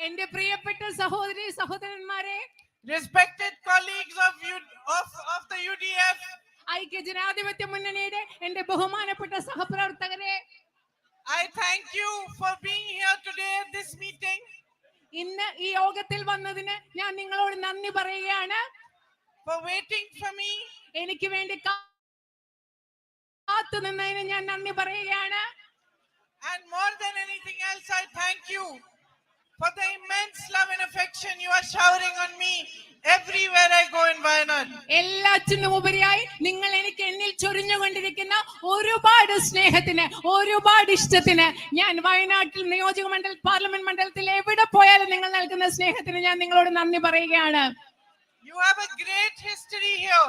എന്റെ പ്രിയപ്പെട്ട സഹോദരി സഹോദരന്മാരെ, respected colleagues of the UDF, ഐക്യ ജനാധിപത്യ മുന്നണിയുടെ എന്റെ ബഹുമാനപ്പെട്ട സഹപ്രവർത്തകരെ, I thank you for being here today at this meeting. ഇന്ന് ഈ യോഗത്തിൽ വന്നതിന് ഞാൻ നിങ്ങളോട് നന്ദി പറയുകയാണ്. For waiting for me. എനിക്ക് വേണ്ടി കാത്തു നിന്നതിന് ഞാൻ നന്ദി പറയുകയാണ്. And more than anything else, I thank you for the immense love and affection you are showering on me everywhere I go in Wayanad. എല്ലാറ്റിനും ഉപരിയായി നിങ്ങൾ എനിക്ക് എന്നിൽ ചൊരിഞ്ഞുകൊണ്ടിരിക്കുന്ന ഒരുപാട് സ്നേഹത്തിന്, ഒരുപാട് ഇഷ്ടത്തിന് ഞാൻ വയനാട്ടിൽ നിയോജക മണ്ഡലം, പാർലമെന്റ് മണ്ഡലത്തിൽ എവിടെ പോയാലും നിങ്ങൾ നൽകുന്ന സ്നേഹത്തിന് ഞാൻ നിങ്ങളോട് നന്ദി പറയുകയാണ്. You have a great history here.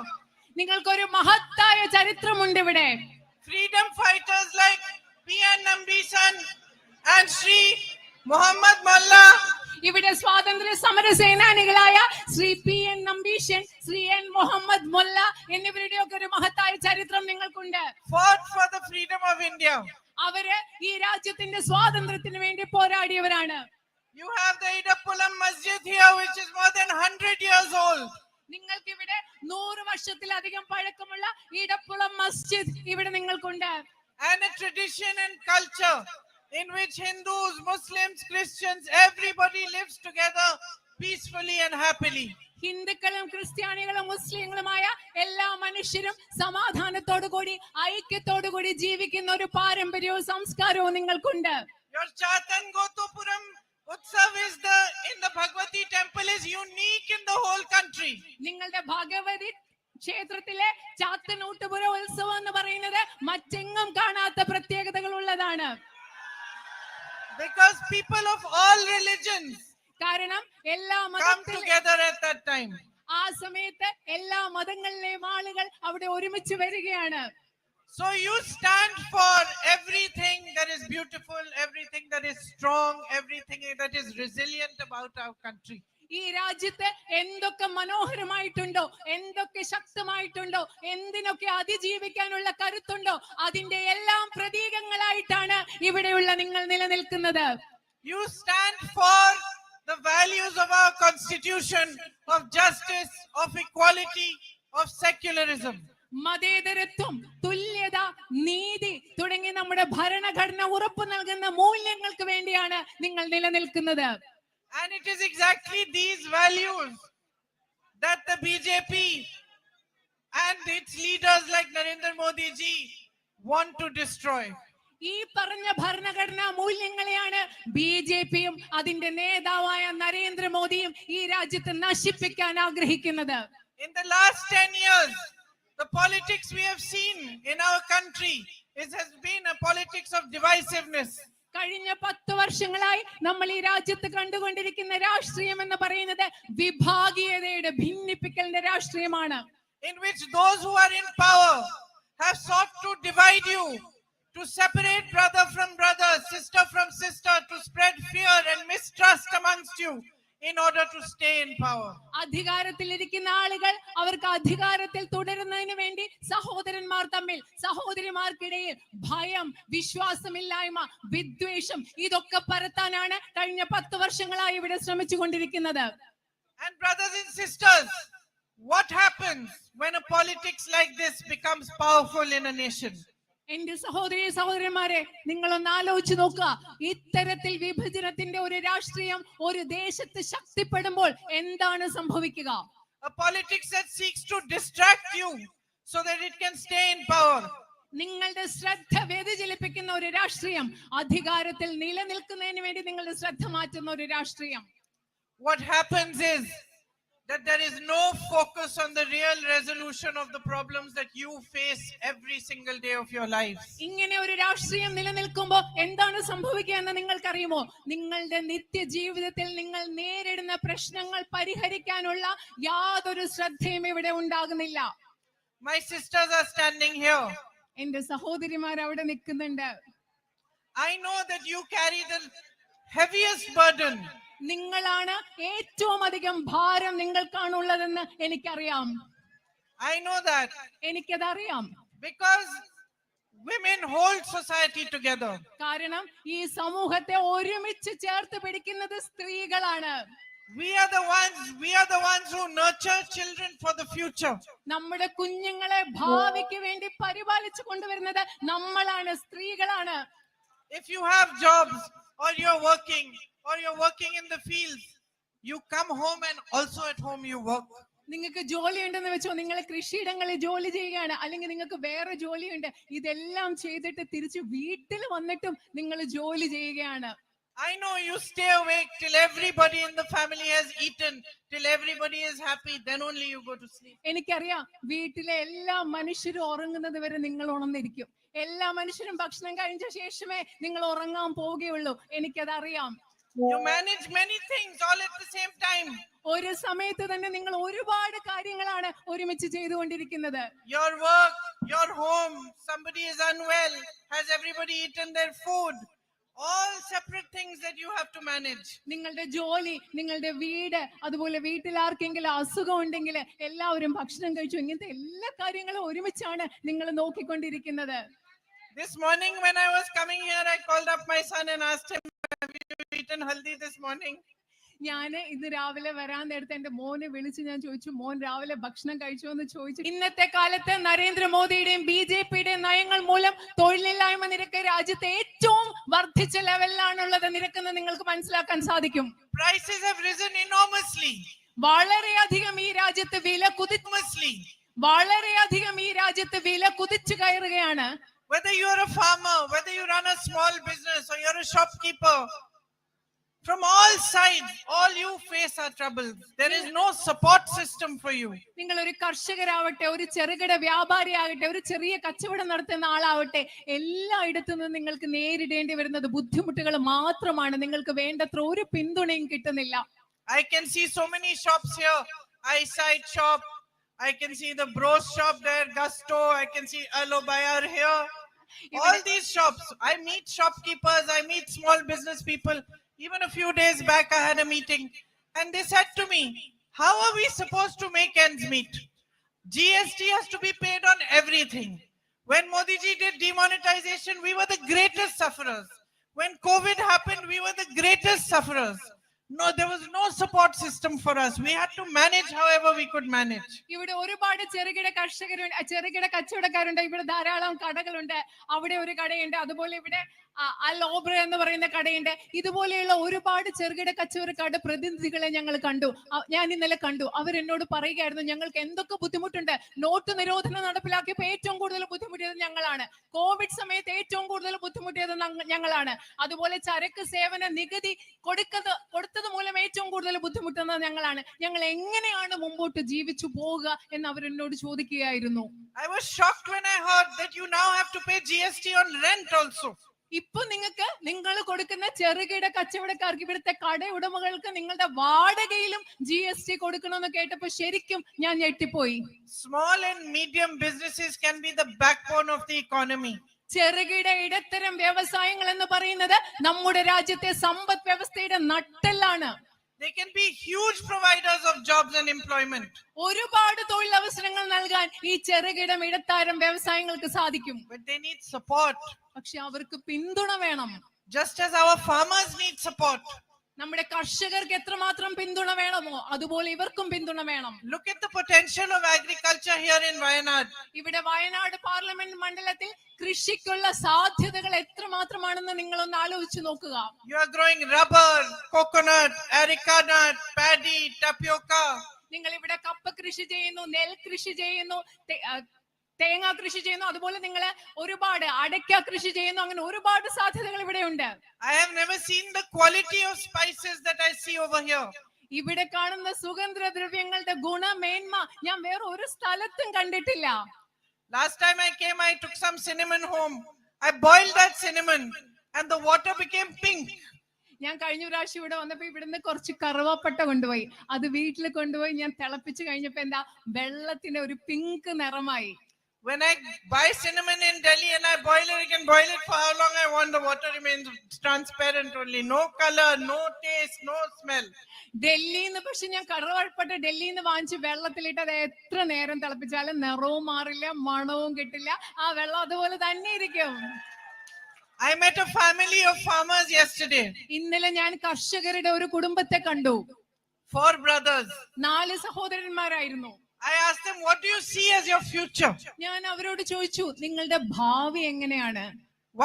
നിങ്ങൾക്കൊരു മഹത്തായ ചരിത്രമുണ്ട് ഇവിടെ. Freedom fighters like P.N. Nambisan and Sri Muhammad Molla. ഇവിടെ സ്വാതന്ത്ര്യ സമര സേനാനികളായ ശ്രീ P.N. നമ്പീശൻ, ശ്രീ N. മുഹമ്മദ് മൊല്ല എന്നിവരുടെ ഒക്കെ ഒരു മഹത്തായ ചരിത്രം നിങ്ങൾക്കുണ്ട്. Fought for the freedom of India. അവര് ഈ രാജ്യത്തിന്റെ സ്വാതന്ത്ര്യത്തിന് വേണ്ടി പോരാടിയവരാണ്. You have the Idappulam Masjid here, which is more than 100 years old. നിങ്ങൾക്ക് ഇവിടെ 100 വർഷത്തിലധികം പഴക്കമുള്ള ഇടപ്പുളം മസ്ജിദ് ഇവിടെ നിങ്ങൾക്കുണ്ട്. And a tradition and culture in which Hindus, Muslims, Christians, everybody lives together peacefully and happily. ഹിന്ദുക്കളും ക്രിസ്ത്യാനികളും മുസ്ലിങ്ങളുമായ എല്ലാ മനുഷ്യരും സമാധാനത്തോടുകൂടി ഐക്യത്തോടുകൂടി ജീവിക്കുന്ന ഒരു പാരമ്പര്യവും സംസ്കാരവും നിങ്ങൾക്കുണ്ട്. Your Chatan Gotopuram Utsav is in the Bhagwati temple is unique in the whole country. നിങ്ങളുടെ ഭഗവതി ക്ഷേത്രത്തിലെ ചാത്തനൂട്ടുപുര ഉത്സവം എന്ന് പറയുന്നത് മറ്റെങ്ങും കാണാത്ത പ്രത്യേകതകൾ ഉള്ളതാണ്. Because people of all religions കാരണം എല്ലാ come together at that time. ആ സമയത്ത് എല്ലാ മതങ്ങളിലെയും ആളുകൾ അവിടെ ഒരുമിച്ച് വരികയാണ്. So you stand for everything that is beautiful, everything that is strong, everything that is resilient about our country. ഈ രാജ്യത്ത് എന്തൊക്കെ മനോഹരമായിട്ടുണ്ടോ, എന്തൊക്കെ ശക്തമായിട്ടുണ്ടോ, എന്തിനൊക്കെ അതിജീവിക്കാനുള്ള കരുത്തുണ്ടോ, അതിന്റെ എല്ലാം പ്രതീകങ്ങളായിട്ടാണ് ഇവിടെയുള്ള നിങ്ങൾ നിലനിൽക്കുന്നത്. You stand for the values of our constitution, of justice, of equality, of secularism. മതേതരത്വം, തുല്യത, നീതി തുടങ്ങിയ നമ്മുടെ ഭരണഘടന ഉറപ്പു നൽകുന്ന മൂല്യങ്ങൾക്ക് വേണ്ടിയാണ് നിങ്ങൾ നിലനിൽക്കുന്നത്. And it is exactly these values that the BJP and its leaders like Narendra Modi ji want to destroy. ഈ പറഞ്ഞ ഭരണഘടനാ മൂല്യങ്ങളെയാണ് ബിജെപിയും അതിന്റെ നേതാവായ നരേന്ദ്രമോദിയും ഈ രാജ്യത്ത് നശിപ്പിക്കാൻ ആഗ്രഹിക്കുന്നത്. In the last 10 years, the politics we have seen in our country has been a politics of divisiveness. കഴിഞ്ഞ 10 വർഷങ്ങളായി നമ്മൾ ഈ രാജ്യത്ത് കണ്ടുകൊണ്ടിരിക്കുന്ന രാഷ്ട്രീയം എന്ന് പറയുന്നത് വിഭാഗീയതയുടെ, ഭിന്നിപ്പിക്കലിന്റെ രാഷ്ട്രീയമാണ്. In which those who are in power have sought to divide you, to separate brother from brother, sister from sister, to spread fear and mistrust amongst you in order to stay in power. അധികാരത്തിൽ ഇരിക്കുന്ന ആളുകൾ അവർക്ക് അധികാരത്തിൽ തുടരുന്നതിന് വേണ്ടി സഹോദരന്മാർ തമ്മിൽ, സഹോദരിമാർക്കിടയിൽ ഭയം, വിശ്വാസമില്ലായ്മ, വിദ്വേഷം ഇതൊക്കെ പരത്താനാണ് കഴിഞ്ഞ 10 വർഷങ്ങളായി ഇവിടെ ശ്രമിച്ചുകൊണ്ടിരിക്കുന്നത്. And brothers and sisters, what happens when a politics like this becomes powerful in a nation? എന്റെ സഹോദരന്മാരെ, നിങ്ങളൊന്ന് ആലോചിച്ച് നോക്കുക. ഇത്തരത്തിൽ വിഭജനത്തിന്റെ ഒരു രാഷ്ട്രീയം ഒരു ദേശത്ത് ശക്തിപ്പെടുമ്പോൾ എന്താണ് സംഭവിക്കുക? A politics that seeks to distract you so that it can stay in power. നിങ്ങളുടെ ശ്രദ്ധ വ്യതിചലിപ്പിക്കുന്ന ഒരു രാഷ്ട്രീയം, അധികാരത്തിൽ നിലനിൽക്കുന്നതിന് വേണ്ടി നിങ്ങളുടെ ശ്രദ്ധ മാറ്റുന്ന ഒരു രാഷ്ട്രീയം. What happens is that there is no focus on the real resolution of the problems that you face every single day of your lives. ഇങ്ങനെ ഒരു രാഷ്ട്രീയം നിലനിൽക്കുമ്പോൾ എന്താണ് സംഭവിക്കുക എന്ന് നിങ്ങൾക്കറിയുമോ? നിങ്ങളുടെ നിത്യജീവിതത്തിൽ നിങ്ങൾ നേരിടുന്ന പ്രശ്നങ്ങൾ പരിഹരിക്കാനുള്ള യാതൊരു ശ്രദ്ധയും ഇവിടെ ഉണ്ടാകുന്നില്ല. My sisters are standing here. എന്റെ സഹോദരിമാർ അവിടെ നിൽക്കുന്നുണ്ട്. I know that you carry the heaviest burden. നിങ്ങളാണ് ഏറ്റവും അധികം ഭാരം നിങ്ങൾക്കാണുള്ളതെന്ന് എനിക്കറിയാം. I know that. എനിക്കതറിയാം. Because Women hold society together. കാരണം ഈ സമൂഹത്തെ ഒരുമിച്ച് ചേർത്ത് പിടിക്കുന്നത് സ്ത്രീകളാണ്. We are the ones who nurture children for the future. നമ്മുടെ കുഞ്ഞുങ്ങളെ ഭാവിക്ക് വേണ്ടി പരിപാലിച്ചു കൊണ്ടുവരുന്നത് നമ്മളാണ്, സ്ത്രീകളാണ്. If you have jobs or you're working in the fields, you come home and also at home you work. നിങ്ങൾക്ക് ജോലി ഉണ്ടെന്ന് വെച്ചോ, നിങ്ങൾ കൃഷിയിടങ്ങളിൽ ജോലി ചെയ്യുകയാണ്, അല്ലെങ്കിൽ നിങ്ങൾക്ക് വേറെ ജോലിയുണ്ട്, ഇതെല്ലാം ചെയ്തിട്ട് തിരിച്ച് വീട്ടിൽ വന്നിട്ടും നിങ്ങൾ ജോലി ചെയ്യുകയാണ്. I know you stay awake till everybody in the family has eaten, till everybody is happy, then only you go to sleep. എനിക്കറിയാം, വീട്ടിലെ എല്ലാ മനുഷ്യരും ഉറങ്ങുന്നത് വരെ നിങ്ങൾ ഉണർന്നിരിക്കും. എല്ലാ മനുഷ്യരും ഭക്ഷണം കഴിച്ച ശേഷമേ നിങ്ങൾ ഉറങ്ങാൻ പോവുകയുള്ളൂ. എനിക്കതറിയാം. You manage many things all at the same time. ഒരു സമയത്ത് തന്നെ നിങ്ങൾ ഒരുപാട് കാര്യങ്ങളാണ് ഒരുമിച്ച് ചെയ്തുകൊണ്ടിരിക്കുന്നത്. Your work, your home, somebody is unwell, has everybody eaten their food? All separate things that you have to manage. നിങ്ങളുടെ ജോലി, നിങ്ങളുടെ വീട്, അതുപോലെ വീട്ടിൽ ആർക്കെങ്കിലും അസുഖം ഉണ്ടെങ്കിൽ എല്ലാവരും ഭക്ഷണം കഴിച്ചു, ഇങ്ങനത്തെ എല്ലാ കാര്യങ്ങളും ഒരുമിച്ചാണ് നിങ്ങൾ നോക്കിക്കൊണ്ടിരിക്കുന്നത്. This morning when I was coming here, I called up my son and asked him, have you eaten haldi this morning? ഞാൻ ഇന്ന് രാവിലെ വരാൻ നേരത്തെ എന്റെ മോനെ വിളിച്ച് ഞാൻ ചോദിച്ചു, മോൻ രാവിലെ ഭക്ഷണം കഴിച്ചോ എന്ന് ചോദിച്ചു. ഇന്നത്തെ കാലത്ത് നരേന്ദ്രമോദിയുടെയും BJPയുടെയും നയങ്ങൾ മൂലം തൊഴിലില്ലായ്മ നിരക്ക് രാജ്യത്തെ ഏറ്റവും വർദ്ധിച്ച ലെവലിലാണുള്ളത് നിരക്കെന്ന് നിങ്ങൾക്ക് മനസ്സിലാക്കാൻ സാധിക്കും. Prices have risen enormously. വളരെയധികം ഈ രാജ്യത്ത് വില കുതിച്ചു കയറുകയാണ്. Whether you are a farmer, whether you run a small business or you're a shopkeeper, from all sides, all you face are troubles. There is no support system for you. നിങ്ങൾ ഒരു കർഷകരാവട്ടെ, ഒരു ചെറുകിട വ്യാപാരിയാകട്ടെ, ഒരു ചെറിയ കച്ചവടം നടത്തുന്ന ആളാവട്ടെ, എല്ലായിടത്തു നിന്നും നിങ്ങൾക്ക് നേരിടേണ്ടി വരുന്നത് ബുദ്ധിമുട്ടുകൾ മാത്രമാണ്. നിങ്ങൾക്ക് വേണ്ടത്ര ഒരു പിന്തുണയും കിട്ടുന്നില്ല. I can see so many shops here. Eyesight shop, I can see the Bros shop there, Gusto, I can see Alo Bayar here. All these shops, I meet shopkeepers, I meet small business people. Even a few days back, I had a meeting and they said to me, how are we supposed to make ends meet? GST has to be paid on everything. When Modi ji did demonetization, we were the greatest sufferers. When COVID happened, we were the greatest sufferers. No, there was no support system for us. We had to manage however we could manage. ഇവിടെ ഒരുപാട് ചെറുകിട കച്ചവടക്കാരുണ്ട്. ഇവിടെ ധാരാളം കടകളുണ്ട്. അവിടെ ഒരു കടയുണ്ട്, അതുപോലെ ഇവിടെ അലോബ്ര എന്ന് പറയുന്ന കടയുണ്ട്. ഇതുപോലെയുള്ള ഒരുപാട് ചെറുകിട കച്ചവടക്കാരുടെ പ്രതിനിധികളെ ഞാൻ ഇന്നലെ കണ്ടു. അവരെന്നോട് പറയുകയായിരുന്നു, ഞങ്ങൾക്ക് എന്തൊക്കെ ബുദ്ധിമുട്ടുണ്ട്. നോട്ട് നിരോധനം നടപ്പിലാക്കിയപ്പോൾ ഏറ്റവും കൂടുതൽ ബുദ്ധിമുട്ടിയത് ഞങ്ങളാണ്. കോവിഡ് സമയത്ത് ഏറ്റവും കൂടുതൽ ബുദ്ധിമുട്ടിയത് ഞങ്ങളാണ്. അതുപോലെ ചരക്ക് സേവന നികുതി കൊടുത്തത് മൂലം ഏറ്റവും കൂടുതൽ ബുദ്ധിമുട്ടുന്നത് ഞങ്ങളാണ്. ഞങ്ങൾ എങ്ങനെയാണ് മുമ്പോട്ട് ജീവിച്ചു പോവുക എന്ന് അവരെന്നോട് ചോദിക്കുകയായിരുന്നു. I was shocked when I heard that you now have to pay GST on rent also. ഇപ്പൊ നിങ്ങൾ കൊടുക്കുന്ന ചെറുകിട കച്ചവടക്കാർക്ക്, ഇവിടുത്തെ കട ഉടമകൾക്ക് നിങ്ങളുടെ വാടകയിലും GST കൊടുക്കണമെന്ന് കേട്ടപ്പോ ശരിക്കും ഞാൻ ഞെട്ടിപ്പോയി. Small and medium businesses can be the backbone of the economy. ചെറുകിട ഇടത്തരം വ്യവസായങ്ങൾ എന്ന് പറയുന്നത് നമ്മുടെ രാജ്യത്തെ സമ്പദ് വ്യവസ്ഥയുടെ നട്ടെല്ലാണ്. They can be huge providers of jobs and employment. ഒരുപാട് തൊഴിലവസരങ്ങൾ നൽകാൻ ഈ ചെറുകിട ഇടത്തരം വ്യവസായങ്ങൾക്ക് സാധിക്കും. But they need support. പക്ഷെ അവർക്ക് പിന്തുണ വേണം. Just as our farmers need support. നമ്മുടെ കർഷകർക്ക് എത്രമാത്രം പിന്തുണ വേണമോ അതുപോലെ ഇവർക്കും പിന്തുണ വേണം. Look at the potential of agriculture here in Wayanad. ഇവിടെ വയനാട് പാർലമെന്റ് മണ്ഡലത്തിൽ കൃഷിക്കുള്ള സാധ്യതകൾ എത്രമാത്രമാണെന്ന് നിങ്ങൾ ഒന്ന് ആലോചിച്ച് നോക്കുക. You are growing rubber, coconut, areca nut, paddy, tapioca. നിങ്ങൾ ഇവിടെ കപ്പ കൃഷി ചെയ്യുന്നു, നെൽ കൃഷി ചെയ്യുന്നു, തേങ്ങ കൃഷി ചെയ്യുന്നു, അതുപോലെ നിങ്ങൾ ഒരുപാട് അടയ്ക്ക കൃഷി ചെയ്യുന്നു. അങ്ങനെ ഒരുപാട് സാധ്യതകൾ ഇവിടെ ഉണ്ട്. I have never seen the quality of spices that I see over here. ഇവിടെ കാണുന്ന സുഗന്ധദ്രവ്യങ്ങളുടെ ഗുണമേന്മ ഞാൻ വേറെ ഒരു സ്ഥലത്തും കണ്ടിട്ടില്ല. Last time I came, I took some cinnamon home. I boiled that cinnamon and the water became pink. ഞാൻ കഴിഞ്ഞ പ്രാവശ്യം ഇവിടെ വന്നപ്പോ ഇവിടുന്ന് കുറച്ച് കറുവാപ്പട്ട കൊണ്ടുപോയി. അത് വീട്ടിൽ കൊണ്ടുപോയി ഞാൻ തിളപ്പിച്ചു കഴിഞ്ഞപ്പോ എന്താ, വെള്ളത്തിന്റെ ഒരു പിങ്ക് നിറമായി. When I buy cinnamon in Delhi and I boil it, I can boil it for how long I want. The water remains transparent only. No color, no taste, no smell. ഡൽഹിന്ന് പക്ഷെ ഞാൻ കടവഴപ്പെട്ട ഡൽഹിന്ന് വാങ്ങിച്ച് വെള്ളത്തിലിട്ട് അത് എത്ര നേരം തിളപ്പിച്ചാലും നിറവും മാറില്ല, മണവും കിട്ടില്ല. ആ വെള്ളം അതുപോലെ തന്നെ ഇരിക്കും. I met a family of farmers yesterday. ഇന്നലെ ഞാൻ കർഷകരുടെ ഒരു കുടുംബത്തെ കണ്ടു. 4 brothers. 4 സഹോദരന്മാരായിരുന്നു. I asked them, what do you see as your future? ഞാൻ അവരോട് ചോദിച്ചു, നിങ്ങളുടെ ഭാവി എങ്ങനെയാണ്?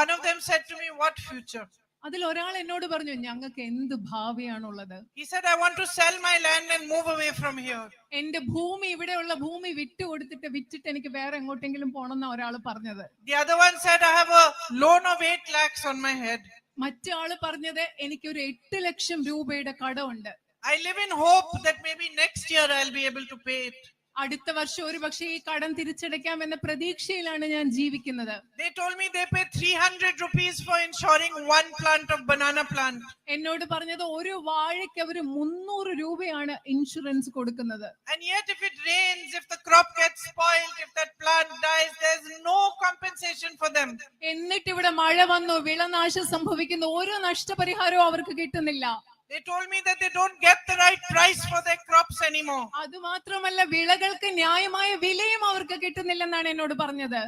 One of them said to me, what future? അതിൽ ഒരാൾ എന്നോട് പറഞ്ഞു, ഞങ്ങൾക്ക് എന്ത് ഭാവിയാണുള്ളത്? He said, I want to sell my land and move away from here. എന്റെ ഭൂമി, ഇവിടെയുള്ള ഭൂമി വിറ്റിട്ട് എനിക്ക് വേറെ എങ്ങോട്ടെങ്കിലും പോണെന്ന ഒരാൾ പറഞ്ഞത്. The other one said, I have a loan of 8 lakhs on my head. മറ്റാള് പറഞ്ഞത്, എനിക്കൊരു 8 ലക്ഷം രൂപയുടെ കടമുണ്ട്. I live in hope that maybe next year I'll be able to pay it. അടുത്ത വർഷം ഒരു പക്ഷേ ഈ കടം തിരിച്ചടയ്ക്കാം എന്ന പ്രതീക്ഷയിലാണ് ഞാൻ ജീവിക്കുന്നത്. They told me they pay 300 rupees for insuring 1 plant of banana plant. എന്നോട് പറഞ്ഞത് ഒരു വാഴയ്ക്ക് അവർ 300 രൂപയാണ് ഇൻഷുറൻസ് കൊടുക്കുന്നത്. And yet if it rains, if the crop gets spoiled, if that plant dies, there's no compensation for them. എന്നിട്ട് ഇവിടെ മഴ വന്നു, വിളനാശം സംഭവിക്കുന്നു, ഒരു നഷ്ടപരിഹാരവും അവർക്ക് കിട്ടുന്നില്ല. They told me that they don't get the right price for their crops anymore. അത് മാത്രമല്ല, വിളകൾക്ക് ന്യായമായ വിലയും അവർക്ക് കിട്ടുന്നില്ലെന്നാണ് എന്നോട് പറഞ്ഞത്.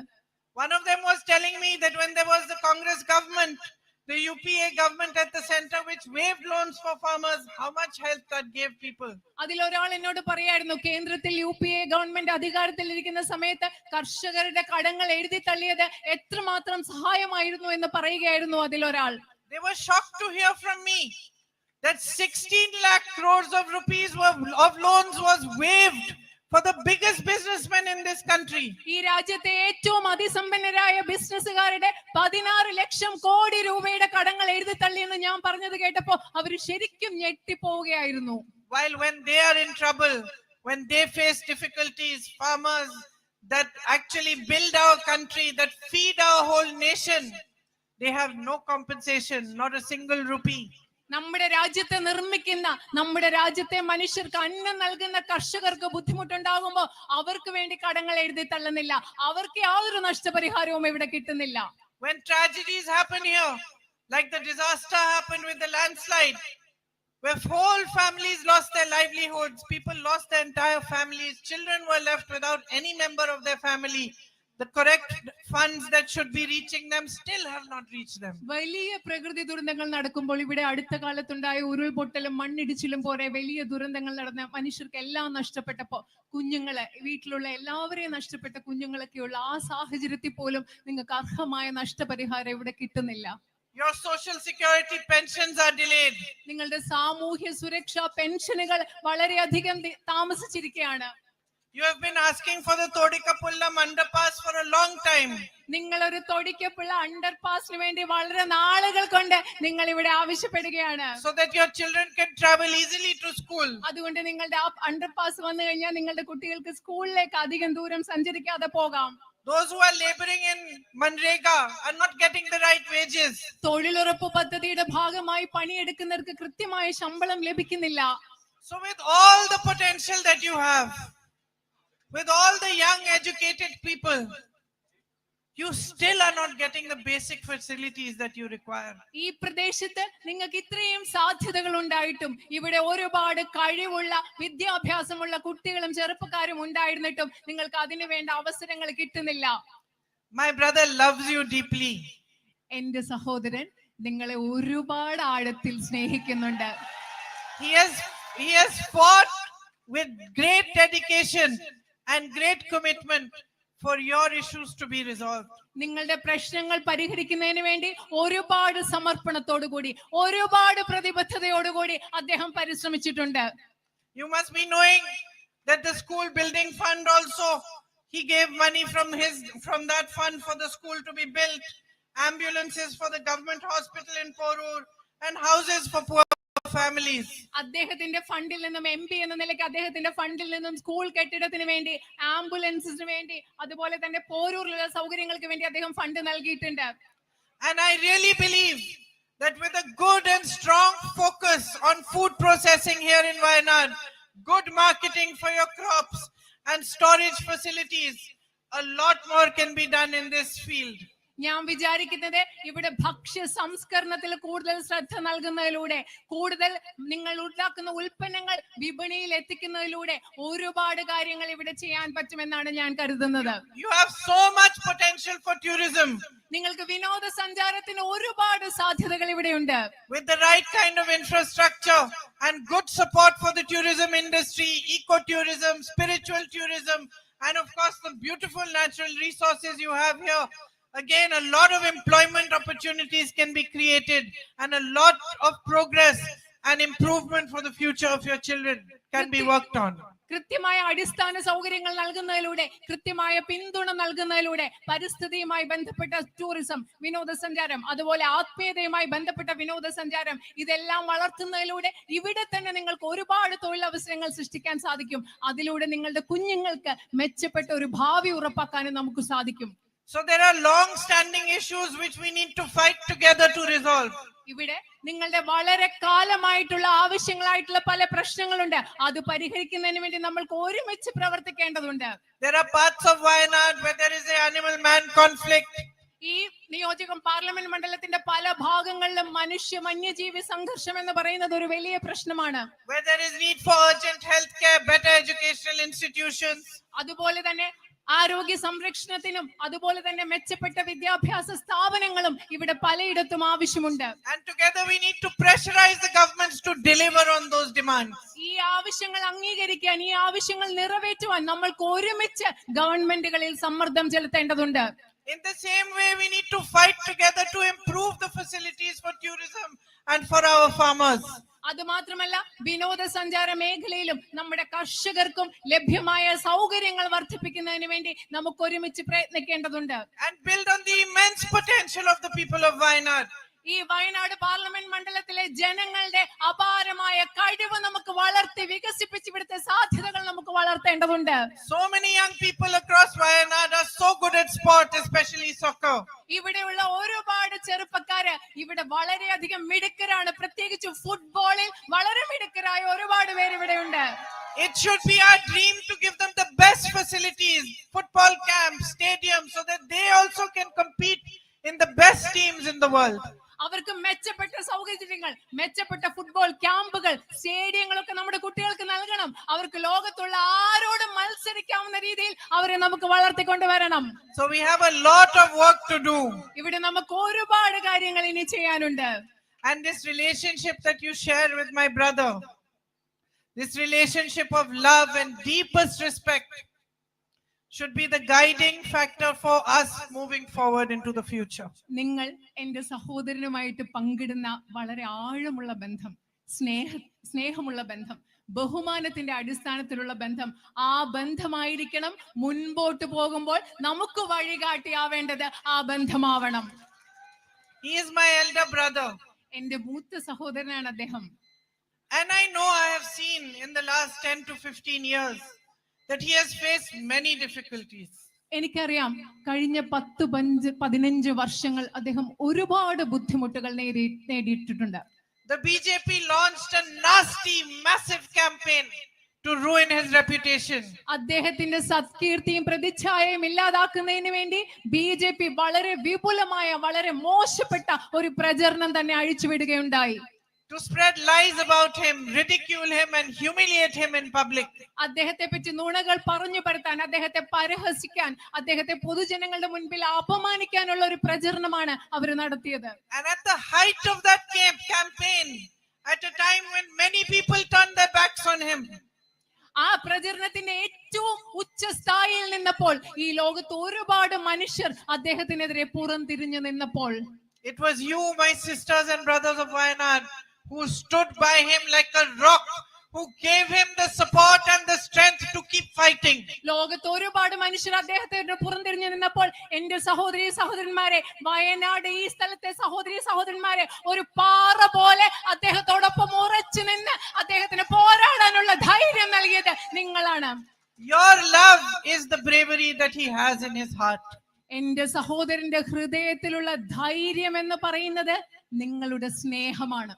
One of them was telling me that when there was the Congress government, the UPA government at the center, which waived loans for farmers, how much help that gave people. അതിലൊരാൾ എന്നോട് പറയായിരുന്നു, കേന്ദ്രത്തിൽ UPA ഗവൺമെന്റ് അധികാരത്തിൽ ഇരിക്കുന്ന സമയത്ത് കർഷകരുടെ കടങ്ങൾ എഴുതി തള്ളിയത് എത്രമാത്രം സഹായമായിരുന്നു എന്ന് പറയുകയായിരുന്നു അതിലൊരാൾ. They were shocked to hear from me that 16 lakh crores of rupees of loans was waived for the biggest businessmen in this country. ഈ രാജ്യത്തെ ഏറ്റവും അതിസമ്പന്നരായ ബിസിനസ്സുകാരുടെ 16 ലക്ഷം കോടി രൂപയുടെ കടങ്ങൾ എഴുതി തള്ളിയെന്ന് ഞാൻ പറഞ്ഞത് കേട്ടപ്പോൾ അവർ ശരിക്കും ഞെട്ടിപ്പോവുകയായിരുന്നു. While when they are in trouble, when they face difficulties, farmers that actually build our country, that feed our whole nation, they have no compensation, not a single rupee. നമ്മുടെ രാജ്യത്തെ നിർമ്മിക്കുന്ന, നമ്മുടെ രാജ്യത്തെ മനുഷ്യർക്ക് അന്നം നൽകുന്ന കർഷകർക്ക് ബുദ്ധിമുട്ടുണ്ടാകുമ്പോൾ അവർക്ക് വേണ്ടി കടങ്ങൾ എഴുതി തള്ളുന്നില്ല, അവർക്ക് യാതൊരു നഷ്ടപരിഹാരവും ഇവിടെ കിട്ടുന്നില്ല. When tragedies happen here, like the disaster happened with the landslide, where whole families lost their livelihoods, people lost their entire families, children were left without any member of their family. The correct funds that should be reaching them still have not reached them. വലിയ പ്രകൃതി ദുരന്തങ്ങൾ നടക്കുമ്പോൾ, ഇവിടെ അടുത്ത കാലത്തുണ്ടായ ഉരുൾപൊട്ടലും മണ്ണിടിച്ചിലും പോലെ വലിയ ദുരന്തങ്ങൾ നടന്ന മനുഷ്യർക്ക് എല്ലാം നഷ്ടപ്പെട്ടപ്പോ, കുഞ്ഞുങ്ങളെ, വീട്ടിലുള്ള എല്ലാവരെയും നഷ്ടപ്പെട്ട കുഞ്ഞുങ്ങളൊക്കെയുള്ള ആ സാഹചര്യത്തിൽ പോലും നിങ്ങൾക്ക് അർഹമായ നഷ്ടപരിഹാരം ഇവിടെ കിട്ടുന്നില്ല. Your social security pensions are delayed. നിങ്ങളുടെ സാമൂഹ്യ സുരക്ഷാ പെൻഷനുകൾ വളരെയധികം താമസിച്ചിരിക്കുകയാണ്. You have been asking for the Todikapullam underpass for a long time. നിങ്ങൾ ഒരു തൊടിക്കപ്പുള്ള അണ്ടർപാസിന് വേണ്ടി വളരെ നാളുകൾ കൊണ്ട് നിങ്ങൾ ഇവിടെ ആവശ്യപ്പെടുകയാണ്. So that your children can travel easily to school. അതുകൊണ്ട് നിങ്ങളുടെ ആ അണ്ടർപാസ് വന്നു കഴിഞ്ഞാൽ നിങ്ങളുടെ കുട്ടികൾക്ക് സ്കൂളിലേക്ക് അധികം ദൂരം സഞ്ചരിക്കാതെ പോകാം. Those who are laboring in Manrega are not getting the right wages. തൊഴിലുറപ്പ് പദ്ധതിയുടെ ഭാഗമായി പണിയെടുക്കുന്നവർക്ക് കൃത്യമായ ശമ്പളം ലഭിക്കുന്നില്ല. So with all the potential that you have, with all the young educated people, you still are not getting the basic facilities that you require. ഈ പ്രദേശത്ത് നിങ്ങൾക്ക് ഇത്രയും സാധ്യതകൾ ഉണ്ടായിട്ടും, ഇവിടെ ഒരുപാട് കഴിവുള്ള വിദ്യാഭ്യാസമുള്ള കുട്ടികളും ചെറുപ്പക്കാരും ഉണ്ടായിരുന്നിട്ടും നിങ്ങൾക്ക് അതിനു വേണ്ട അവസരങ്ങൾ കിട്ടുന്നില്ല. My brother loves you deeply. എന്റെ സഹോദരൻ നിങ്ങളെ ഒരുപാട് ആഴത്തിൽ സ്നേഹിക്കുന്നുണ്ട്. He has fought with great dedication and great commitment for your issues to be resolved. നിങ്ങളുടെ പ്രശ്നങ്ങൾ പരിഹരിക്കുന്നതിന് വേണ്ടി ഒരുപാട് സമർപ്പണത്തോടുകൂടി, ഒരുപാട് പ്രതിബദ്ധതയോടുകൂടി അദ്ദേഹം പരിശ്രമിച്ചിട്ടുണ്ട്. You must be knowing that the school building fund also, he gave money from that fund for the school to be built, ambulances for the government hospital in Porur, and houses for poor families. അദ്ദേഹത്തിന്റെ ഫണ്ടിൽ നിന്നും, MP എന്ന നിലയ്ക്ക് അദ്ദേഹത്തിന്റെ ഫണ്ടിൽ നിന്നും school കെട്ടിടത്തിന് വേണ്ടി, ആംബുലൻസിന് വേണ്ടി, അതുപോലെ തന്നെ പോരൂരിലുള്ള സൗകര്യങ്ങൾക്ക് വേണ്ടി അദ്ദേഹം ഫണ്ട് നൽകിയിട്ടുണ്ട്. And I really believe that with a good and strong focus on food processing here in Wayanad, good marketing for your crops and storage facilities, a lot more can be done in this field. ഞാൻ വിചാരിക്കുന്നത് ഇവിടെ ഭക്ഷ്യ സംസ്കരണത്തിൽ കൂടുതൽ ശ്രദ്ധ നൽകുന്നതിലൂടെ, കൂടുതൽ നിങ്ങൾ ഉണ്ടാക്കുന്ന ഉൽപ്പന്നങ്ങൾ വിപണിയിൽ എത്തിക്കുന്നതിലൂടെ ഒരുപാട് കാര്യങ്ങൾ ഇവിടെ ചെയ്യാൻ പറ്റുമെന്നാണ് ഞാൻ കരുതുന്നത്. You have so much potential for tourism. നിങ്ങൾക്ക് വിനോദസഞ്ചാരത്തിന് ഒരുപാട് സാധ്യതകൾ ഇവിടെയുണ്ട്. With the right kind of infrastructure and good support for the tourism industry, ecotourism, spiritual tourism, and of course the beautiful natural resources you have here. Again, a lot of employment opportunities can be created and a lot of progress and improvement for the future of your children can be worked on. കൃത്യമായ അടിസ്ഥാന സൗകര്യങ്ങൾ നൽകുന്നതിലൂടെ, കൃത്യമായ പിന്തുണ നൽകുന്നതിലൂടെ പരിസ്ഥിതിയുമായി ബന്ധപ്പെട്ട tourism, വിനോദസഞ്ചാരം, അതുപോലെ ആത്മീയതയുമായി ബന്ധപ്പെട്ട വിനോദസഞ്ചാരം, ഇതെല്ലാം വളർത്തുന്നതിലൂടെ ഇവിടെ തന്നെ നിങ്ങൾക്ക് ഒരുപാട് തൊഴിലവസരങ്ങൾ സൃഷ്ടിക്കാൻ സാധിക്കും. അതിലൂടെ നിങ്ങളുടെ കുഞ്ഞുങ്ങൾക്ക് മെച്ചപ്പെട്ട ഒരു ഭാവി ഉറപ്പാക്കാനും നമുക്ക് സാധിക്കും. So there are long-standing issues which we need to fight together to resolve. ഇവിടെ നിങ്ങളുടെ വളരെ കാലമായിട്ടുള്ള ആവശ്യങ്ങളായിട്ടുള്ള പല പ്രശ്നങ്ങളുണ്ട്. അത് പരിഹരിക്കുന്നതിന് വേണ്ടി നമ്മൾക്ക് ഒരുമിച്ച് പ്രവർത്തിക്കേണ്ടതുണ്ട്. There are parts of Wayanad where there is a animal-man conflict. ഈ നിയോജകം പാർലമെന്റ് മണ്ഡലത്തിന്റെ പല ഭാഗങ്ങളിലും മനുഷ്യ-വന്യജീവി സംഘർഷം എന്ന് പറയുന്നത് ഒരു വലിയ പ്രശ്നമാണ്. Where there is need for urgent health care, better educational institutions. അതുപോലെ തന്നെ ആരോഗ്യ സംരക്ഷണത്തിനും അതുപോലെ തന്നെ മെച്ചപ്പെട്ട വിദ്യാഭ്യാസ സ്ഥാപനങ്ങളും ഇവിടെ പലയിടത്തും ആവശ്യമുണ്ട്. And together we need to pressurize the governments to deliver on those demands. ഈ ആവശ്യങ്ങൾ അംഗീകരിക്കാൻ, ഈ ആവശ്യങ്ങൾ നിറവേറ്റുവാൻ നമ്മൾക്ക് ഒരുമിച്ച് ഗവൺമെന്റുകളിൽ സമ്മർദ്ദം ചെലുത്തേണ്ടതുണ്ട്. In the same way, we need to fight together to improve the facilities for tourism and for our farmers. അതുമാത്രമല്ല, വിനോദസഞ്ചാര മേഖലയിലും നമ്മുടെ കർഷകർക്കും ലഭ്യമായ സൗകര്യങ്ങൾ വർദ്ധിപ്പിക്കുന്നതിന് വേണ്ടി നമുക്ക് ഒരുമിച്ച് പ്രയത്നിക്കേണ്ടതുണ്ട്. And build on the immense potential of the people of Wayanad. ഈ വയനാട് പാർലമെന്റ് മണ്ഡലത്തിലെ ജനങ്ങളുടെ അപാരമായ കഴിവ് നമുക്ക് വളർത്തി വികസിപ്പിച്ച് ഇവിടുത്തെ സാധ്യതകൾ നമുക്ക് വളർത്തേണ്ടതുണ്ട്. So many young people across Wayanad are so good at sport, especially soccer. ഇവിടെയുള്ള ഒരുപാട് ചെറുപ്പക്കാര് ഇവിടെ വളരെയധികം മിടുക്കരാണ്. പ്രത്യേകിച്ച് ഫുട്ബോളിൽ വളരെ മിടുക്കരായ ഒരുപാട് പേര് ഇവിടെയുണ്ട്. It should be our dream to give them the best facilities, football camps, stadiums, so that they also can compete in the best teams in the world. അവർക്ക് മെച്ചപ്പെട്ട സൗകര്യങ്ങൾ, മെച്ചപ്പെട്ട ഫുട്ബോൾ ക്യാമ്പുകൾ, സ്റ്റേഡിയങ്ങളൊക്കെ നമ്മുടെ കുട്ടികൾക്ക് നൽകണം. അവർക്ക് ലോകത്തുള്ള ആരോടും മത്സരിക്കാവുന്ന രീതിയിൽ അവരെ നമുക്ക് വളർത്തിക്കൊണ്ടുവരണം. So we have a lot of work to do. ഇവിടെ നമുക്ക് ഒരുപാട് കാര്യങ്ങൾ ഇനി ചെയ്യാനുണ്ട്. And this relationship that you share with my brother, this relationship of love and deepest respect, should be the guiding factor for us moving forward into the future. നിങ്ങൾ എൻ്റെ സഹോദരനുമായിട്ട് പങ്കിടുന്ന വളരെ ആഴമുള്ള ബന്ധം, സ്നേഹമുള്ള ബന്ധം, ബഹുമാനത്തിന്റെ അടിസ്ഥാനത്തിലുള്ള ബന്ധം, ആ ബന്ധമായിരിക്കണം മുൻപോട്ട് പോകുമ്പോൾ നമുക്ക് വഴികാട്ടിയാവേണ്ടത്. ആ ബന്ധമാവണം. He is my elder brother. എൻ്റെ മൂത്ത സഹോദരനാണ് അദ്ദേഹം. And I know, I have seen in the last 10 to 15 years that he has faced many difficulties. എനിക്കറിയാം, കഴിഞ്ഞ 10-15 വർഷങ്ങൾ അദ്ദേഹം ഒരുപാട് ബുദ്ധിമുട്ടുകൾ നേരിട്ടിട്ടുണ്ട്. The BJP launched a nasty, massive campaign to ruin his reputation. അദ്ദേഹത്തിന്റെ സത്കീർത്തിയും പ്രതിച്ഛായയും ഇല്ലാതാക്കുന്നതിന് വേണ്ടി BJP വളരെ വിപുലമായ, വളരെ മോശപ്പെട്ട ഒരു പ്രചരണം തന്നെ അഴിച്ചുവിടുകയുണ്ടായി. To spread lies about him, ridicule him and humiliate him in public. അദ്ദേഹത്തെ പറ്റി നുണകൾ പറഞ്ഞു പരത്താൻ, അദ്ദേഹത്തെ പരിഹസിക്കാൻ, അദ്ദേഹത്തെ പൊതുജനങ്ങളുടെ മുൻപിൽ അപമാനിക്കാനുള്ള ഒരു പ്രചരണമാണ് അവർ നടത്തിയത്. And at the height of that campaign, at a time when many people turned their backs on him, ആ പ്രചരണത്തിന്റെ ഏറ്റവും ഉച്ചസ്ഥായിയിൽ നിന്നപ്പോൾ ഈ ലോകത്ത് ഒരുപാട് മനുഷ്യർ അദ്ദേഹത്തിനെതിരെ പുറംതിരിഞ്ഞു നിന്നപ്പോൾ, it was you, my sisters and brothers of Wayanad, who stood by him like a rock, who gave him the support and the strength to keep fighting. ലോകത്ത് ഒരുപാട് മനുഷ്യർ അദ്ദേഹത്തെ പുറംതിരിഞ്ഞു നിന്നപ്പോൾ എന്റെ സഹോദരന്മാരെ, വയനാട് ഈ സ്ഥലത്തെ സഹോദരന്മാരെ, ഒരു പാറ പോലെ അദ്ദേഹത്തോടൊപ്പം ഉറച്ചു നിന്ന് അദ്ദേഹത്തിന് പോരാടാനുള്ള ധൈര്യം നൽകിയത് നിങ്ങളാണ്. Your love is the bravery that he has in his heart. എന്റെ സഹോദരന്റെ ഹൃദയത്തിലുള്ള ധൈര്യം എന്ന് പറയുന്നത് നിങ്ങളുടെ സ്നേഹമാണ്.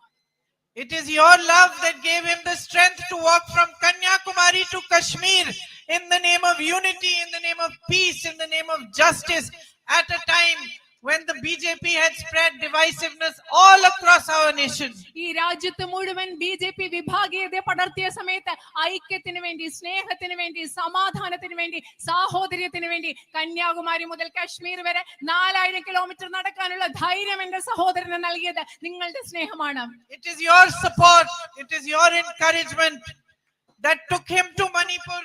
It is your love that gave him the strength to walk from Kanyakumari to Kashmir in the name of unity, in the name of peace, in the name of justice, at a time when the BJP had spread divisiveness all across our nation. ഈ രാജ്യത്ത് മുഴുവൻ BJP വിഭാഗീയതയെ പടർത്തിയ സമയത്ത് ഐക്യത്തിന് വേണ്ടി, സ്നേഹത്തിന് വേണ്ടി, സമാധാനത്തിന് വേണ്ടി, സാഹോദര്യത്തിന് വേണ്ടി കന്യാകുമാരി മുതൽ കാശ്മീർ വരെ 4000 കിലോമീറ്റർ നടക്കാനുള്ള ധൈര്യം എന്റെ സഹോദരന് നൽകിയത് നിങ്ങളുടെ സ്നേഹമാണ്. It is your support, it is your encouragement that took him to Manipur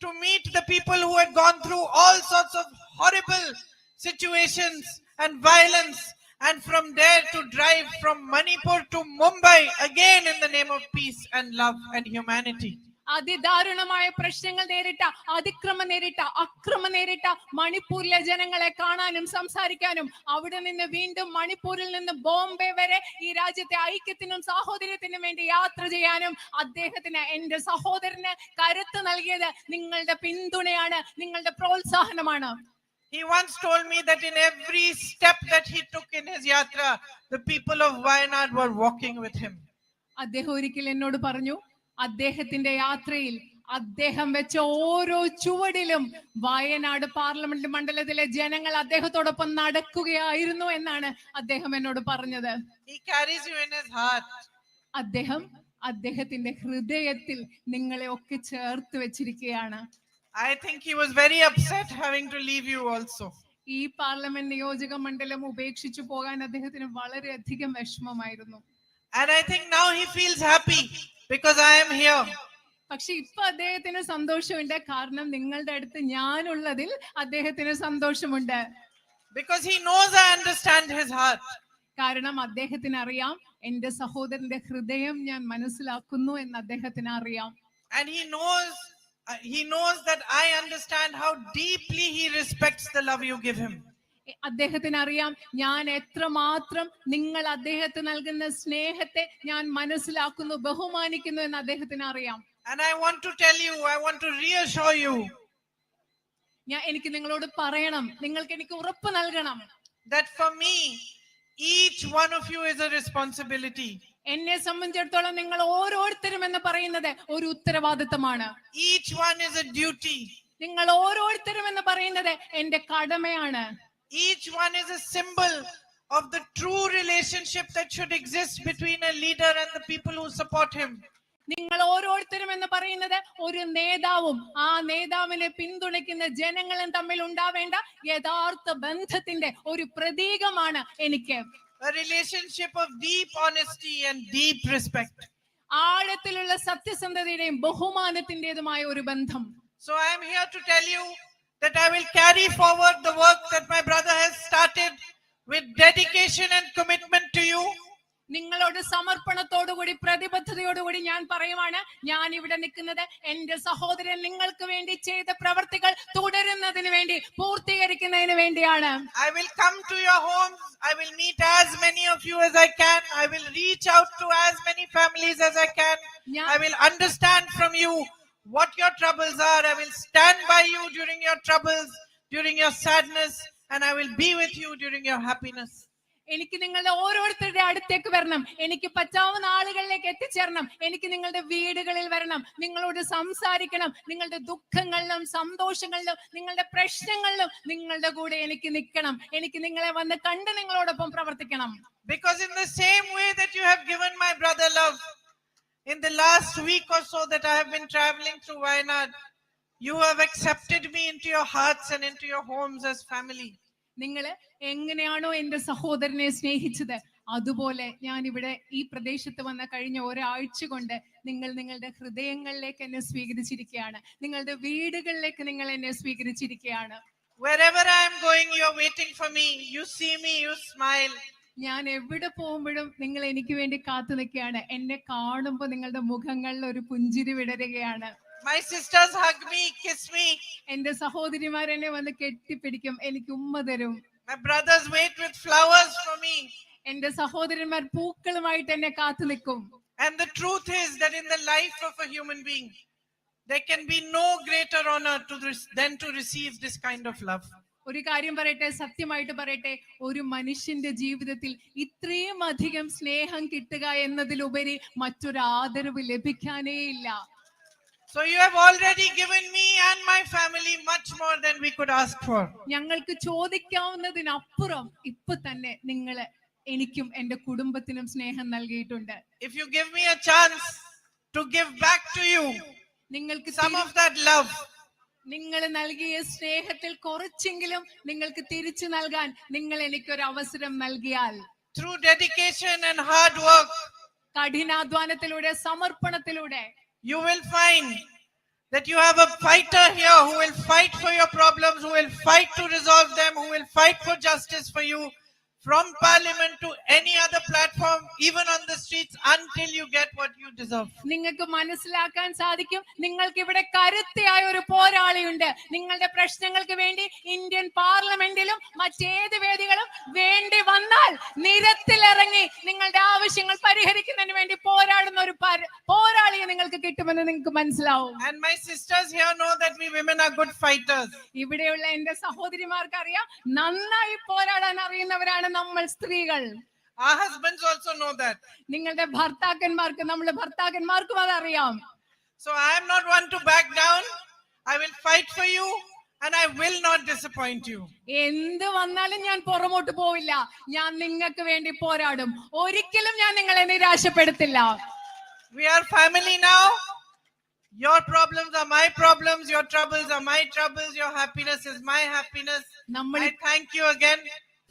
to meet the people who had gone through all sorts of horrible situations and violence, and from there to drive from Manipur to Mumbai again in the name of peace and love and humanity. അതിദാരുണമായ പ്രശ്നങ്ങൾ നേരിട്ട, അതിക്രമം നേരിട്ട, അക്രമം നേരിട്ട മണിപ്പൂരിലെ ജനങ്ങളെ കാണാനും സംസാരിക്കാനും അവിടെ നിന്ന് വീണ്ടും മണിപ്പൂരിൽ നിന്ന് ബോംബെ വരെ ഈ രാജ്യത്തെ ഐക്യത്തിനും സാഹോദര്യത്തിനും വേണ്ടി യാത്ര ചെയ്യാനും അദ്ദേഹത്തിന്, എന്റെ സഹോദരന് കരുത്ത് നൽകിയത് നിങ്ങളുടെ പിന്തുണയാണ്, നിങ്ങളുടെ പ്രോത്സാഹനമാണ്. He once told me that in every step that he took in his yatra, the people of Wayanad were walking with him. അദ്ദേഹം ഒരിക്കൽ എന്നോട് പറഞ്ഞു, അദ്ദേഹത്തിന്റെ യാത്രയിൽ അദ്ദേഹം വെച്ച ഓരോ ചുവടിലും വയനാട് പാർലമെന്റ് മണ്ഡലത്തിലെ ജനങ്ങൾ അദ്ദേഹത്തോടൊപ്പം നടക്കുകയായിരുന്നു എന്നാണ് അദ്ദേഹം എന്നോട് പറഞ്ഞത്. He carries you in his heart. അദ്ദേഹത്തിന്റെ ഹൃദയത്തിൽ നിങ്ങളെ ഒക്കെ ചേർത്ത് വെച്ചിരിക്കുകയാണ്. I think he was very upset having to leave you also. ഈ പാർലമെന്റ് നിയോജക മണ്ഡലം ഉപേക്ഷിച്ചു പോകാൻ അദ്ദേഹത്തിന് വളരെയധികം വിഷമമായിരുന്നു. And I think now he feels happy because I am here. പക്ഷെ ഇപ്പൊ അദ്ദേഹത്തിന് സന്തോഷമുണ്ട്, കാരണം നിങ്ങളുടെ അടുത്ത് ഞാനുള്ളതിൽ അദ്ദേഹത്തിന് സന്തോഷമുണ്ട്. Because he knows I understand his heart. കാരണം അദ്ദേഹത്തിന് അറിയാം, എന്റെ സഹോദരന്റെ ഹൃദയം ഞാൻ മനസ്സിലാക്കുന്നു എന്ന് അദ്ദേഹത്തിന് അറിയാം. And he knows that I understand how deeply he respects the love you give him. അദ്ദേഹത്തിന് അറിയാം ഞാൻ എത്രമാത്രം നിങ്ങൾ അദ്ദേഹത്തിന് നൽകുന്ന സ്നേഹത്തെ ഞാൻ മനസ്സിലാക്കുന്നു, ബഹുമാനിക്കുന്നു എന്ന് അദ്ദേഹത്തിന് അറിയാം. And I want to tell you, I want to reassure you. എനിക്ക് നിങ്ങളോട് പറയണം, നിങ്ങൾക്ക് എനിക്ക് ഉറപ്പ് നൽകണം. That for me, each one of you is a responsibility. എന്നെ സംബന്ധിച്ചിടത്തോളം നിങ്ങൾ ഓരോരുത്തരും എന്ന് പറയുന്നത് ഒരു ഉത്തരവാദിത്തമാണ്. Each one is a duty. നിങ്ങൾ ഓരോരുത്തരും എന്ന് പറയുന്നത് എന്റെ കടമയാണ്. Each one is a symbol of the true relationship that should exist between a leader and the people who support him. നിങ്ങൾ ഓരോരുത്തരും എന്ന് പറയുന്നത് ഒരു നേതാവും ആ നേതാവിനെ പിന്തുണയ്ക്കുന്ന ജനങ്ങളും തമ്മിൽ ഉണ്ടാവേണ്ട യഥാർത്ഥ ബന്ധത്തിന്റെ ഒരു പ്രതീകമാണ് എനിക്ക്. A relationship of deep honesty and deep respect. ആഴത്തിലുള്ള സത്യസന്ധതയുടെയും ബഹുമാനത്തിന്റേതുമായ ഒരു ബന്ധം. So I am here to tell you that I will carry forward the work that my brother has started with dedication and commitment to you. നിങ്ങളോട് സമർപ്പണത്തോടുകൂടി പ്രതിബദ്ധതയോടുകൂടി ഞാൻ പറയുവാണ്, ഞാൻ ഇവിടെ നിൽക്കുന്നത് എന്റെ സഹോദരൻ നിങ്ങൾക്ക് വേണ്ടി ചെയ്ത പ്രവർത്തികൾ തുടരുന്നതിന് വേണ്ടി, പൂർത്തീകരിക്കുന്നതിന് വേണ്ടിയാണ്. I will come to your homes. I will meet as many of you as I can. I will reach out to as many families as I can. I will understand from you what your troubles are. I will stand by you during your troubles, during your sadness, and I will be with you during your happiness. എനിക്ക് നിങ്ങളുടെ ഓരോരുത്തരുടെ അടുത്തേക്ക് വരണം, എനിക്ക് പറ്റാവുന്ന ആളുകളിലേക്ക് എത്തിച്ചേരണം, എനിക്ക് നിങ്ങളുടെ വീടുകളിൽ വരണം, നിങ്ങളോട് സംസാരിക്കണം, നിങ്ങളുടെ ദുഃഖങ്ങളിലും സന്തോഷങ്ങളിലും നിങ്ങളുടെ പ്രശ്നങ്ങളിലും നിങ്ങളുടെ കൂടെ എനിക്ക് നിൽക്കണം, എനിക്ക് നിങ്ങളെ വന്ന് കണ്ട് നിങ്ങളോടൊപ്പം പ്രവർത്തിക്കണം. Because in the same way that you have given my brother love in the last week or so that I have been traveling through Wayanad, you have accepted me into your hearts and into your homes as family. നിങ്ങൾ എങ്ങനെയാണോ എന്റെ സഹോദരനെ സ്നേഹിച്ചത്, അതുപോലെ ഞാൻ ഇവിടെ ഈ പ്രദേശത്ത് വന്ന കഴിഞ്ഞ ഒരാഴ്ച കൊണ്ട് നിങ്ങൾ നിങ്ങളുടെ ഹൃദയങ്ങളിലേക്ക് എന്നെ സ്വീകരിച്ചിരിക്കുകയാണ്, നിങ്ങളുടെ വീടുകളിലേക്ക് നിങ്ങൾ എന്നെ സ്വീകരിച്ചിരിക്കുകയാണ്. Wherever I am going, you are waiting for me. You see me, you smile. ഞാൻ എവിടെ പോകുമ്പോഴും നിങ്ങൾ എനിക്ക് വേണ്ടി കാത്തു നിൽക്കുകയാണ്. എന്നെ കാണുമ്പോൾ നിങ്ങളുടെ മുഖങ്ങളിൽ ഒരു പുഞ്ചിരി വിടരുകയാണ്. My sisters hug me, kiss me. എന്റെ സഹോദരിമാർ എന്നെ വന്ന് കെട്ടിപ്പിടിക്കും, എനിക്ക് ഉമ്മ തരും. My brothers wait with flowers for me. എന്റെ സഹോദരന്മാർ പൂക്കളുമായിട്ട് എന്നെ കാത്തു നിൽക്കും. And the truth is that in the life of a human being, there can be no greater honor than to receive this kind of love. ഒരു കാര്യം പറയട്ടെ, സത്യമായിട്ട് പറയട്ടെ, ഒരു മനുഷ്യന്റെ ജീവിതത്തിൽ ഇത്രയും അധികം സ്നേഹം കിട്ടുക എന്നതിലുപരി മറ്റൊരു ആദരവ് ലഭിക്കാനേ ഇല്ല. So you have already given me and my family much more than we could ask for. ഞങ്ങൾക്ക് ചോദിക്കാവുന്നതിനപ്പുറം ഇപ്പൊ തന്നെ നിങ്ങൾ എനിക്കും എന്റെ കുടുംബത്തിനും സ്നേഹം നൽകിയിട്ടുണ്ട്. If you give me a chance to give back to you നിങ്ങൾക്ക് some of that love, നിങ്ങൾ നൽകിയ സ്നേഹത്തിൽ കുറച്ചെങ്കിലും നിങ്ങൾക്ക് തിരിച്ചു നൽകാൻ നിങ്ങൾ എനിക്കൊരു അവസരം നൽകിയാൽ, through dedication and hard work, കഠിനാധ്വാനത്തിലൂടെ സമർപ്പണത്തിലൂടെ, you will find that you have a fighter here who will fight for your problems, who will fight to resolve them, who will fight for justice for you, from parliament to any other platform, even on the streets, until you get what you deserve. നിങ്ങൾക്ക് മനസ്സിലാക്കാൻ സാധിക്കും, നിങ്ങൾക്ക് ഇവിടെ കരുത്തയായ ഒരു പോരാളിയുണ്ട്. നിങ്ങളുടെ പ്രശ്നങ്ങൾക്ക് വേണ്ടി Indian പാർലമെന്റിലും മറ്റേത് വേദികളും വേണ്ടി വന്നാൽ നിരത്തിലിറങ്ങി നിങ്ങളുടെ ആവശ്യങ്ങൾ പരിഹരിക്കുന്നതിന് വേണ്ടി പോരാടുന്ന ഒരു പോരാളിയെ നിങ്ങൾക്ക് കിട്ടുമെന്ന് നിങ്ങൾക്ക് മനസ്സിലാവും. And my sisters here know that we women are good fighters. ഇവിടെയുള്ള എന്റെ സഹോദരിമാർക്ക് അറിയാം, നന്നായി പോരാടാൻ അറിയുന്നവരാണ് നമ്മൾ സ്ത്രീകൾ. Our husbands also know that. നിങ്ങളുടെ ഭർത്താക്കന്മാർക്ക്, നമ്മുടെ ഭർത്താക്കന്മാർക്കും അതറിയാം. So I am not one to back down. I will fight for you and I will not disappoint you. എന്ത് വന്നാലും ഞാൻ പുറമോട്ട് പോവില്ല. ഞാൻ നിങ്ങൾക്ക് വേണ്ടി പോരാടും. ഒരിക്കലും ഞാൻ നിങ്ങളെ നിരാശപ്പെടുത്തില്ല. We are family now. Your problems are my problems. Your troubles are my troubles. Your happiness is my happiness. I thank you again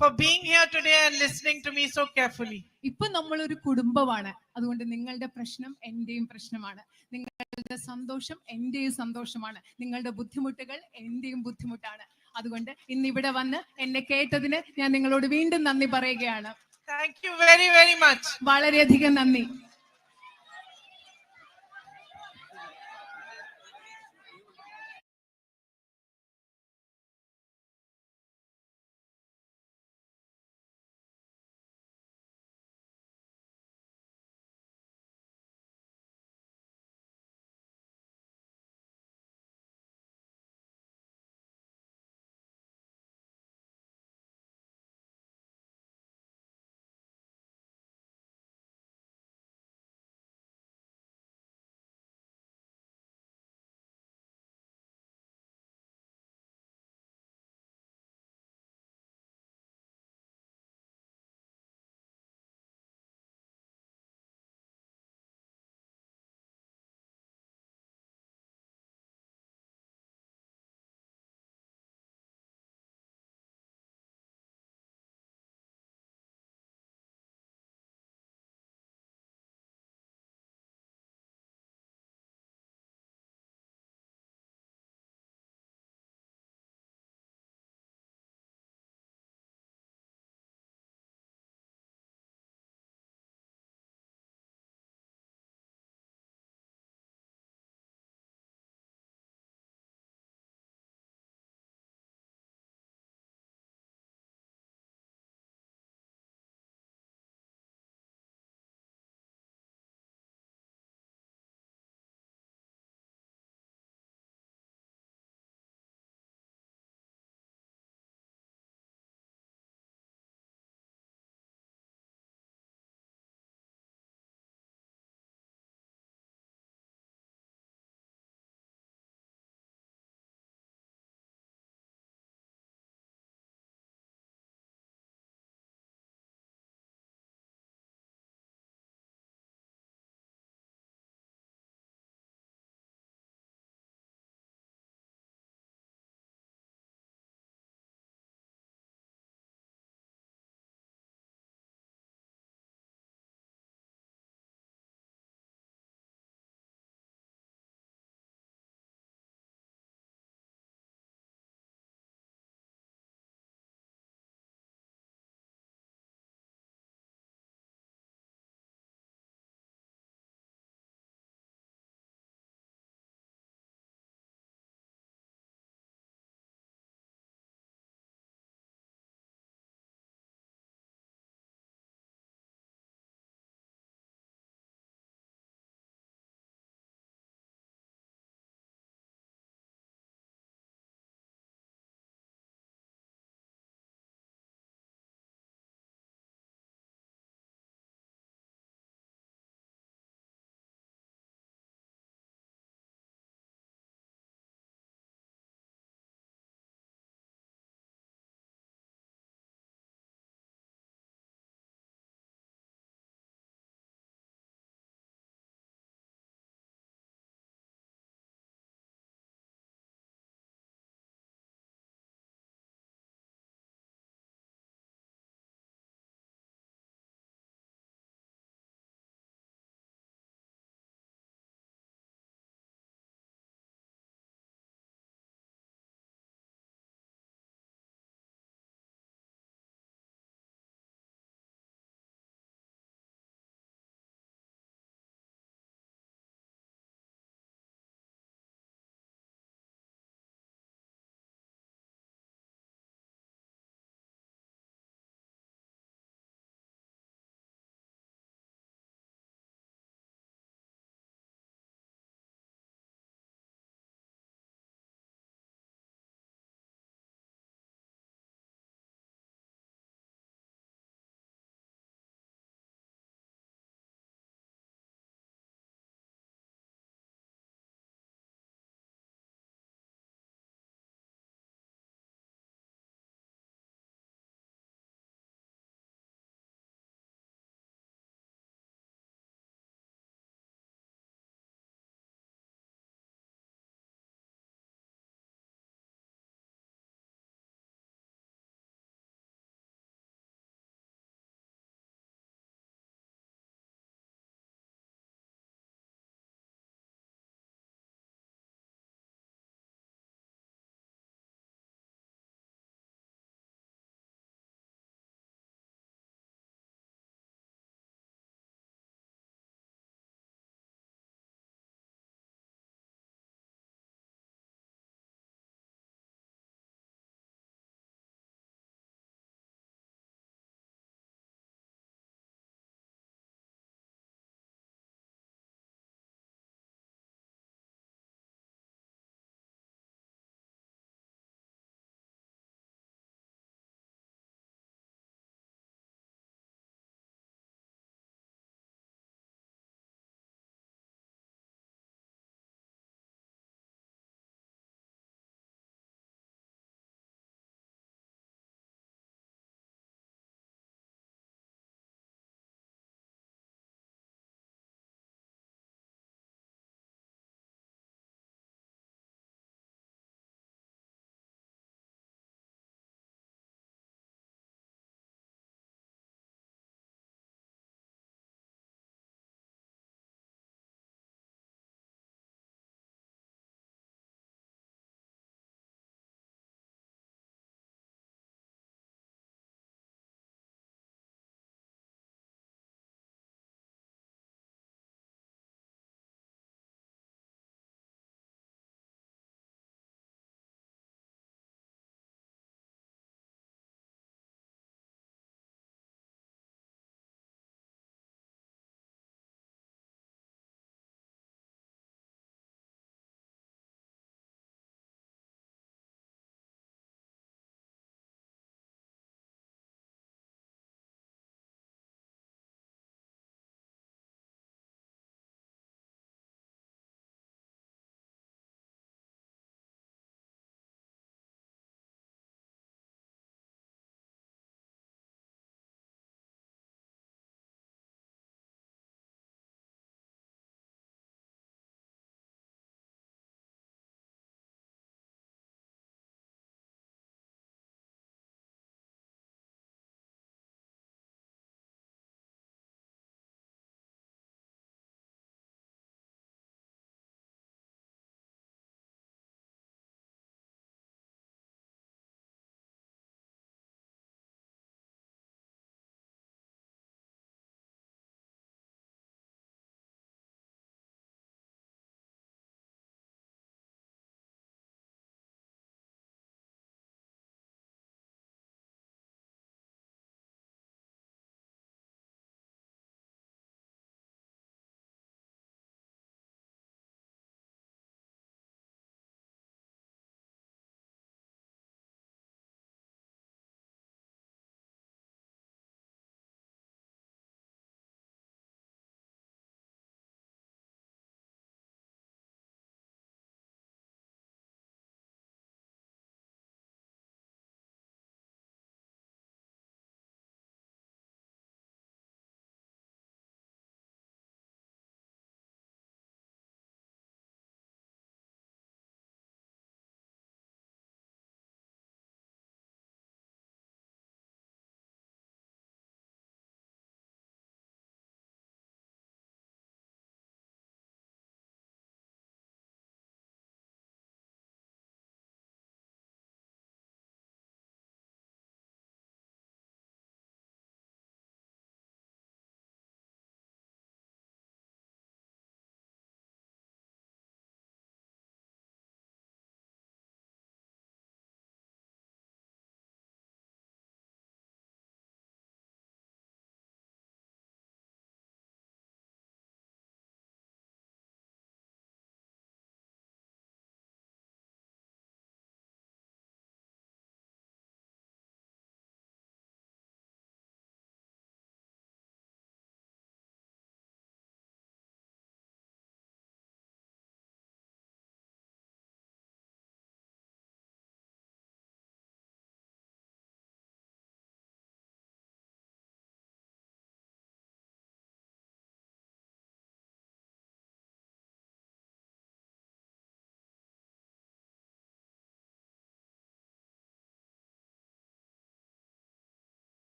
for being here today and listening to me so carefully. ഇപ്പൊ നമ്മളൊരു കുടുംബമാണ്. അതുകൊണ്ട് നിങ്ങളുടെ പ്രശ്നം എന്റെയും പ്രശ്നമാണ്. നിങ്ങളുടെ സന്തോഷം എന്റെയും സന്തോഷമാണ്. നിങ്ങളുടെ ബുദ്ധിമുട്ടുകൾ എന്റെയും ബുദ്ധിമുട്ടാണ്. അതുകൊണ്ട് ഇന്ന് ഇവിടെ വന്ന് എന്നെ കേട്ടതിന് ഞാൻ നിങ്ങളോട് വീണ്ടും നന്ദി പറയുകയാണ്. Thank you very, very much. വളരെയധികം നന്ദി.